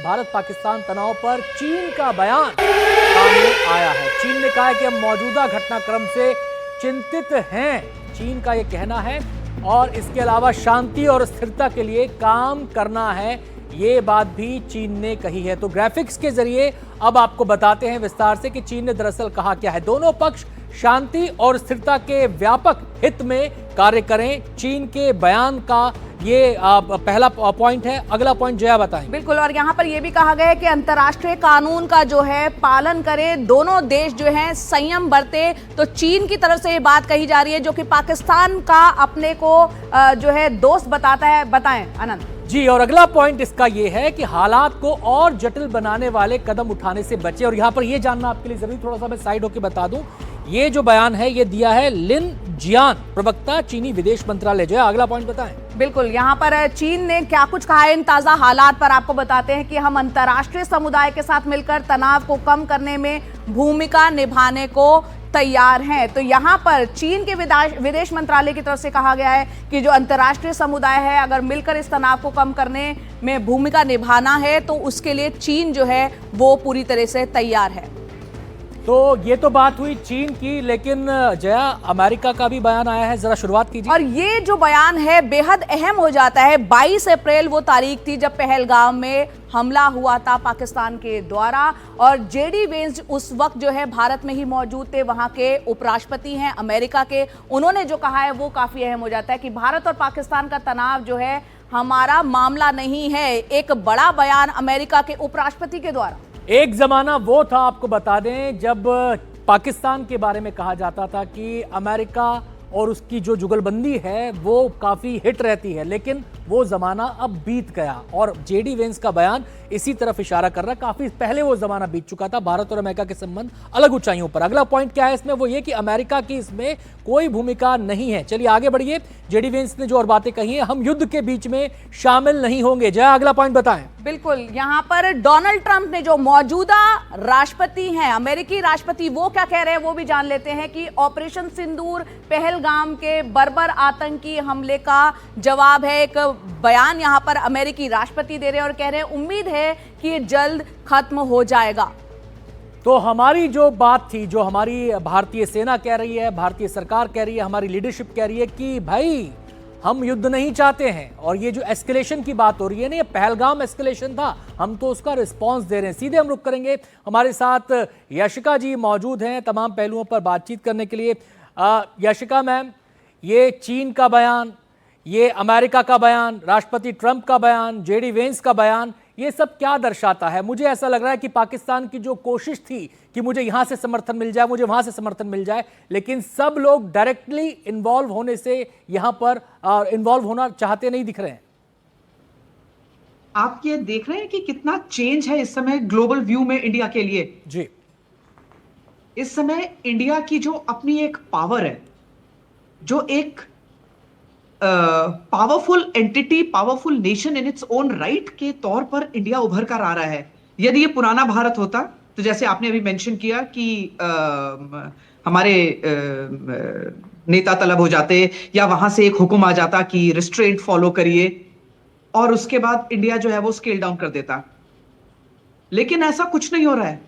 भारत पाकिस्तान तनाव पर चीन का बयान सामने आया है। चीन ने कहा है कि हम मौजूदा घटनाक्रम से चिंतित हैं, चीन का यह कहना है, और इसके अलावा शांति और स्थिरता के लिए काम करना है, ये बात भी चीन ने कही है। तो ग्राफिक्स के जरिए अब आपको बताते हैं विस्तार से कि चीन ने दरअसल कहा क्या है। दोनों पक्ष शांति और स्थिरता के व्यापक हित में कार्य करें, चीन के बयान का ये पहला पॉइंट है। अगला पॉइंट जया बताएं। बिल्कुल, और यहाँ पर यह भी कहा गया है कि अंतर्राष्ट्रीय कानून का जो है पालन करें, दोनों देश जो हैं संयम बरते। तो चीन की तरफ से ये बात कही जा रही है जो कि पाकिस्तान का अपने को जो है दोस्त बताता है। बताएं आनंद जी। और अगला पॉइंट इसका ये है कि हालात को और जटिल बनाने वाले कदम उठाने से बचे। और यहाँ पर ये जानना आपके लिए जरूरी, थोड़ा सा मैं साइड होकर बता दूं, ये जो बयान है ये दिया है लिन जियान, प्रवक्ता चीनी विदेश मंत्रालय। जो है अगला पॉइंट बताएं। बिल्कुल, यहाँ पर चीन ने क्या कुछ कहा है इन ताज़ा हालात पर आपको बताते हैं कि हम अंतर्राष्ट्रीय समुदाय के साथ मिलकर तनाव को कम करने में भूमिका निभाने को तैयार हैं। तो यहाँ पर चीन के विदेश मंत्रालय की तरफ से कहा गया है कि जो अंतर्राष्ट्रीय समुदाय है, अगर मिलकर इस तनाव को कम करने में भूमिका निभाना है तो उसके लिए चीन जो है वो पूरी तरह से तैयार है। तो ये तो बात हुई चीन की, लेकिन जया अमेरिका का भी बयान आया है, जरा शुरुआत कीजिए। और ये जो बयान है बेहद अहम हो जाता है। 22 अप्रैल वो तारीख थी जब पहलगाम में हमला हुआ था पाकिस्तान के द्वारा, और जेडी वेंस उस वक्त जो है भारत में ही मौजूद थे, वहां के उपराष्ट्रपति हैं अमेरिका के। उन्होंने जो कहा है वो काफी अहम हो जाता है कि भारत और पाकिस्तान का तनाव जो है हमारा मामला नहीं है। एक बड़ा बयान अमेरिका के उपराष्ट्रपति के द्वारा। एक जमाना वो था, आपको बता दें, जब पाकिस्तान के बारे में कहा जाता था कि अमेरिका और उसकी जो जुगलबंदी है वो काफी हिट रहती है, लेकिन वो जमाना अब बीत गया। और जेडी वेंस का बयान इसी तरफ इशारा कर रहा है, काफी पहले वो जमाना बीत चुका था। भारत और अमेरिका के संबंध अलग ऊंचाइयों पर। अगला पॉइंट क्या है इसमें, वो ये कि अमेरिका की इसमें कोई भूमिका नहीं है। चलिए आगे बढ़िए। जेडी वेंस ने जो और बातें कही हैं, हम युद्ध के बीच में शामिल नहीं होंगे। जय अगला पॉइंट बताएं। बिल्कुल, यहाँ पर डोनाल्ड ट्रंप ने, जो मौजूदा राष्ट्रपति हैं, अमेरिकी राष्ट्रपति, वो क्या कह रहे हैं वो भी जान लेते हैं कि ऑपरेशन सिंदूर पहलगाम के बर्बर आतंकी हमले का जवाब है। एक बयान यहाँ पर अमेरिकी राष्ट्रपति दे रहे हैं और कह रहे हैं उम्मीद है कि ये जल्द खत्म हो जाएगा। तो हमारी जो बात थी, जो हमारी भारतीय सेना कह रही है, भारतीय सरकार कह रही है, हमारी लीडरशिप कह रही है कि भाई हम युद्ध नहीं चाहते हैं। और ये जो एस्केलेशन की बात हो रही है ना, ये पहलगाम एस्केलेशन था, हम तो उसका रिस्पांस दे रहे हैं। सीधे हम रुक करेंगे, हमारे साथ यशिका जी मौजूद हैं तमाम पहलुओं पर बातचीत करने के लिए। यशिका मैम, ये चीन का बयान, ये अमेरिका का बयान, राष्ट्रपति ट्रंप का बयान, जेडी वेंस का बयान, ये सब क्या दर्शाता है? मुझे ऐसा लग रहा है कि पाकिस्तान की जो कोशिश थी कि मुझे यहां से समर्थन मिल जाए, मुझे वहां से समर्थन मिल जाए, लेकिन सब लोग डायरेक्टली इन्वॉल्व होने से यहां पर इन्वॉल्व होना चाहते नहीं दिख रहे हैं। आप ये देख रहे हैं कि कितना चेंज है इस समय ग्लोबल व्यू में इंडिया के लिए। जी, इस समय इंडिया की जो अपनी एक पावर है, जो एक powerful entity, powerful nation in its own right के तौर पर इंडिया उभर कर आ रहा है। यदि ये पुराना भारत होता तो जैसे आपने अभी मेंशन किया कि हमारे नेता तलब हो जाते या वहां से एक हुक्म आ जाता कि रिस्ट्रेंट फॉलो करिए, और उसके बाद इंडिया जो है वो स्केल डाउन कर देता। लेकिन ऐसा कुछ नहीं हो रहा है।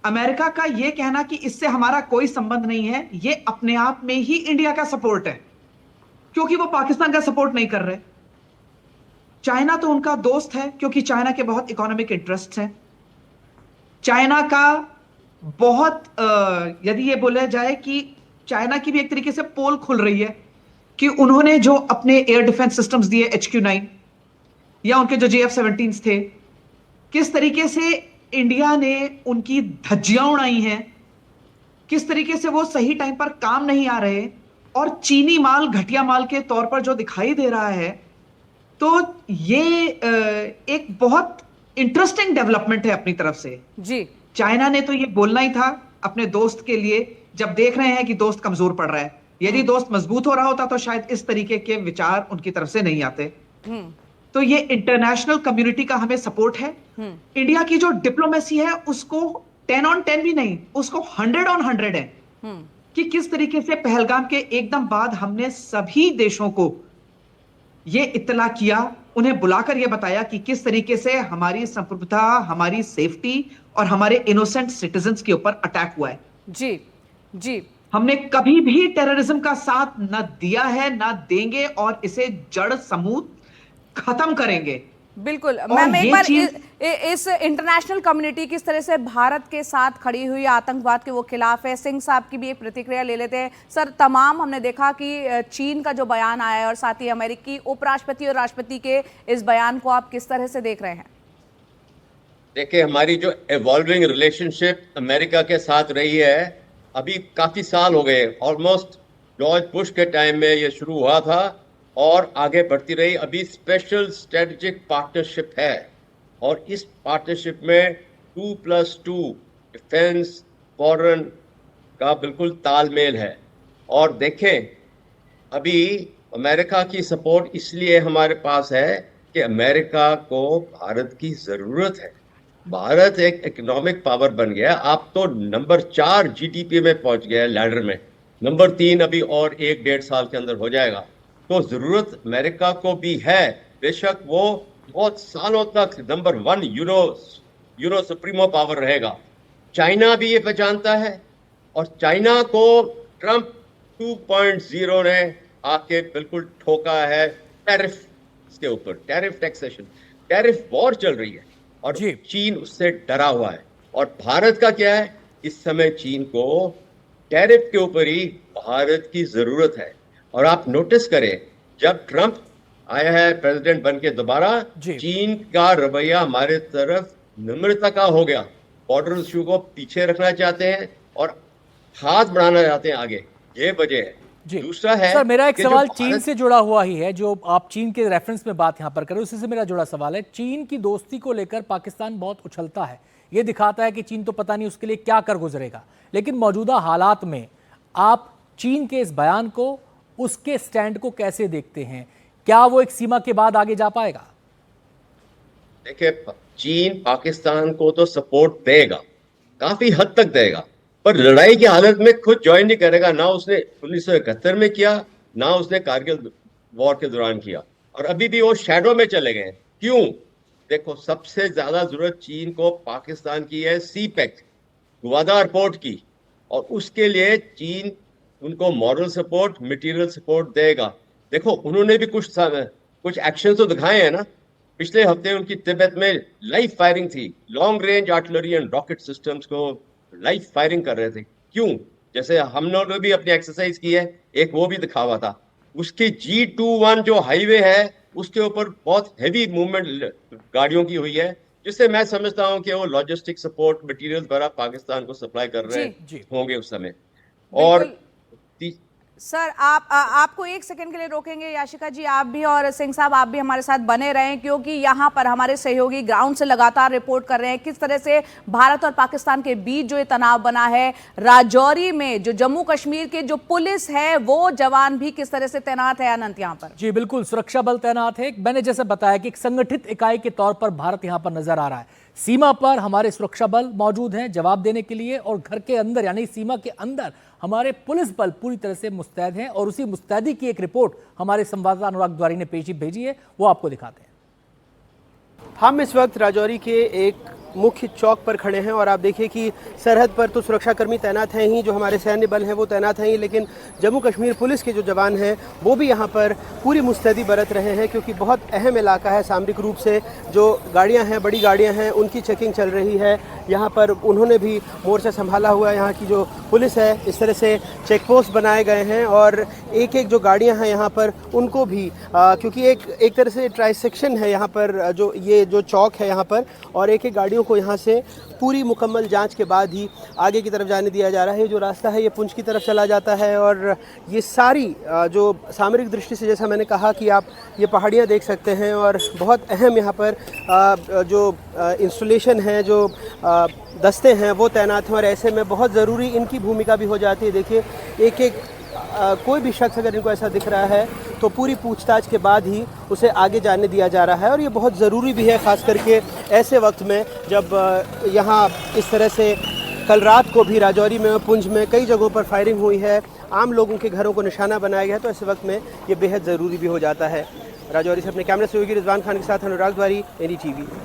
अमेरिका का यह कहना कि इससे हमारा कोई संबंध नहीं है, यह अपने आप में ही इंडिया का सपोर्ट है, क्योंकि वो पाकिस्तान का सपोर्ट नहीं कर रहे। चाइना तो उनका दोस्त है क्योंकि चाइना के बहुत इकोनॉमिक इंटरेस्ट हैं। चाइना का बहुत यदि ये बोला जाए कि चाइना की भी एक तरीके से पोल खुल रही है कि उन्होंने जो अपने एयर डिफेंस सिस्टम्स दिए HQ-9 या उनके जो JF-17 थे, किस तरीके से इंडिया ने उनकी धज्जियां उड़ाई हैं, किस तरीके से वो सही टाइम पर काम नहीं आ रहे, और चीनी माल घटिया माल के तौर पर जो दिखाई दे रहा है। तो ये एक बहुत इंटरेस्टिंग डेवलपमेंट है अपनी तरफ से। जी, चाइना ने तो ये बोलना ही था अपने दोस्त के लिए, जब देख रहे हैं कि दोस्त कमजोर पड़ रहा है। यदि दोस्त मजबूत हो रहा होता तो शायद इस तरीके के विचार उनकी तरफ से नहीं आते। तो ये इंटरनेशनल कम्युनिटी का हमें सपोर्ट है। इंडिया की जो डिप्लोमेसी है उसको 10 on 10 भी नहीं, उसको 100 on 100 है कि किस तरीके से पहलगाम के एकदम बाद हमने सभी देशों को ये इत्तला किया उन्हें बुलाकर यह बताया कि किस तरीके से हमारी संप्रभुता, हमारी सेफ्टी और हमारे इनोसेंट सिटीजन्स के ऊपर अटैक हुआ है। जी जी, हमने कभी भी टेररिज्म का साथ न दिया है, न देंगे, और इसे जड़ समूत खत्म करेंगे। बिल्कुल और मैम, एक ये बार चीज इस इंटरनेशनल कम्युनिटी किस तरह से भारत के साथ खड़ी हुई आतंकवाद के वो खिलाफ है, सिंह साहब की भी एक प्रतिक्रिया ले लेते हैं। सर, तमाम हमने देखा कि चीन का जो बयान आया है और साथ ही अमेरिकी उपराष्ट्रपति और राष्ट्रपति के इस बयान को आप किस तरह से देख रहे हैं? देखिए, हमारी जो एवॉल्विंग रिलेशनशिप अमेरिका के साथ रही है, अभी काफी साल हो गए, ऑलमोस्ट जॉर्ज बुश के टाइम में ये शुरू हुआ था और आगे बढ़ती रही। अभी स्पेशल स्ट्रेटेजिक पार्टनरशिप है और इस पार्टनरशिप में 2+2 डिफेंस फॉरेन का बिल्कुल तालमेल है। और देखें, अभी अमेरिका की सपोर्ट इसलिए हमारे पास है कि अमेरिका को भारत की ज़रूरत है। भारत एक इकोनॉमिक पावर बन गया। आप तो नंबर 4 जीडीपी में पहुंच गया है लैडर में, नंबर 3 अभी और 1-1.5 साल के अंदर हो जाएगा। तो ज़रूरत अमेरिका को भी है। बेशक वो बहुत सालों तक नंबर 1 यूरो सुप्रीमो पावर रहेगा। चाइना भी ये पहचानता है और चाइना को ट्रंप 2.0 ने आके बिल्कुल ठोका है टैरिफ के ऊपर, टैरिफ टैक्सेशन, टैरिफ वॉर चल रही है और चीन उससे डरा हुआ है। और भारत का क्या है, इस समय चीन को टैरिफ के ऊपर ही भारत की जरूरत है। और आप नोटिस करें, जब ट्रंप आया है प्रेसिडेंट बन के दोबारा, चीन का रवैया हमारे तरफ नम्रता का हो गया। बॉर्डर इशू को पीछे रखना चाहते हैं और हाथ बढ़ाना चाहते हैं आगे, ये वजह है। दूसरा है सर, मेरा एक सवाल चीन से जुड़ा हुआ ही है, जो आप चीन के रेफरेंस में बात यहां पर करें, उसी से मेरा जुड़ा सवाल है। चीन की दोस्ती को लेकर पाकिस्तान बहुत उछलता है, ये दिखाता है कि चीन तो पता नहीं उसके लिए क्या कर गुजरेगा। लेकिन मौजूदा हालात में आप चीन के इस बयान को, उसके स्टैंड को कैसे देखते हैं? क्या वो एक सीमा के बाद आगे जा पाएगा? देखिए, चीन पाकिस्तान को तो सपोर्ट देगा, काफी हद तक देगा, पर लड़ाई की हालत में खुद ज्वाइन नहीं करेगा। ना उसने 1971 में किया, ना उसने कारगिल वॉर के दौरान किया, और अभी भी वो शैडो में चले गए। क्यों? देखो, सबसे ज्यादा जरूरत चीन को पाकिस्तान की है सी पैक्ट, ग्वादार पोर्ट की, और उसके लिए चीन उनको मॉरल सपोर्ट, मटेरियल सपोर्ट देगा। देखो, उन्होंने भी कुछ एक्शन तो दिखाए हैं ना। पिछले हफ्ते उनकी तिब्बत में लाइव फायरिंग थी, long range artillery and rocket systems को लाइव फायरिंग कर रहे थे। क्यों? जैसे हम लोगों ने भी अपनी एक्सरसाइज की है, एक वो भी दिखावा था। उसकी G21 जो हाईवे है, उसके ऊपर बहुत हैवी मूवमेंट गाड़ियों की हुई है, जिससे मैं समझता हूं कि वो लॉजिस्टिक सपोर्ट मटेरियल द्वारा पाकिस्तान को सप्लाई कर रहे होंगे उस समय। और सर, आपको एक सेकंड के लिए रोकेंगे याशिका जी, आप भी और सिंह साहब आप भी हमारे साथ बने रहें, क्योंकि यहाँ पर हमारे सहयोगी ग्राउंड से लगातार रिपोर्ट कर रहे हैं किस तरह से भारत और पाकिस्तान के बीच जो ये तनाव बना है। राजौरी में जो जम्मू कश्मीर के जो पुलिस है, वो जवान भी किस तरह से तैनात है अनंत यहाँ पर। जी बिल्कुल, सुरक्षा बल तैनात है। मैंने जैसे बताया कि एक संगठित इकाई के तौर पर भारत यहाँ पर नजर आ रहा है। सीमा पर हमारे सुरक्षा बल मौजूद हैं जवाब देने के लिए, और घर के अंदर यानी सीमा के अंदर हमारे पुलिस बल पूरी तरह से मुस्तैद हैं। और उसी मुस्तैदी की एक रिपोर्ट हमारे संवाददाता अनुराग द्वारी ने भेजी है, वो आपको दिखाते हैं। हम इस वक्त राजौरी के एक मुख्य चौक पर खड़े हैं और आप देखिए कि सरहद पर तो सुरक्षाकर्मी तैनात हैं ही, जो हमारे सैन्य बल हैं वो तैनात हैं ही, लेकिन जम्मू कश्मीर पुलिस के जो जवान हैं वो भी यहाँ पर पूरी मुस्तैदी बरत रहे हैं, क्योंकि बहुत अहम इलाका है सामरिक रूप से। जो गाड़ियाँ हैं, बड़ी गाड़ियाँ हैं, उनकी चेकिंग चल रही है यहाँ पर। उन्होंने भी मोर्चा संभाला हुआ है। यहाँ की जो पुलिस है, इस तरह से चेक पोस्ट बनाए गए हैं और एक एक जो गाड़ियाँ हैं यहाँ पर उनको भी क्योंकि एक तरह से ट्राइसेक्शन है यहाँ पर, जो ये जो चौक है यहाँ पर, और एक एक गाड़ियों को यहाँ से पूरी मुकम्मल जांच के बाद ही आगे की तरफ जाने दिया जा रहा है। जो रास्ता है ये पुंछ की तरफ चला जाता है और ये सारी जो सामरिक दृष्टि से, जैसा मैंने कहा कि आप ये पहाड़ियाँ देख सकते हैं और बहुत अहम यहाँ पर जो इंस्टॉलेशन है, जो दस्ते हैं वो तैनात हैं और ऐसे में बहुत ज़रूरी इनकी भूमिका भी हो जाती है। देखिए, एक एक कोई भी शख्स अगर इनको ऐसा दिख रहा है तो पूरी पूछताछ के बाद ही उसे आगे जाने दिया जा रहा है, और ये बहुत ज़रूरी भी है, ख़ास करके ऐसे वक्त में जब यहाँ इस तरह से कल रात को भी राजौरी में, पुंछ में कई जगहों पर फायरिंग हुई है, आम लोगों के घरों को निशाना बनाया गया है, तो ऐसे वक्त में ये बेहद ज़रूरी भी हो जाता है। राजौरी से अपने कैमरा सहयोगी रिजवान खान के साथ अनुराग द्वारी, NDTV।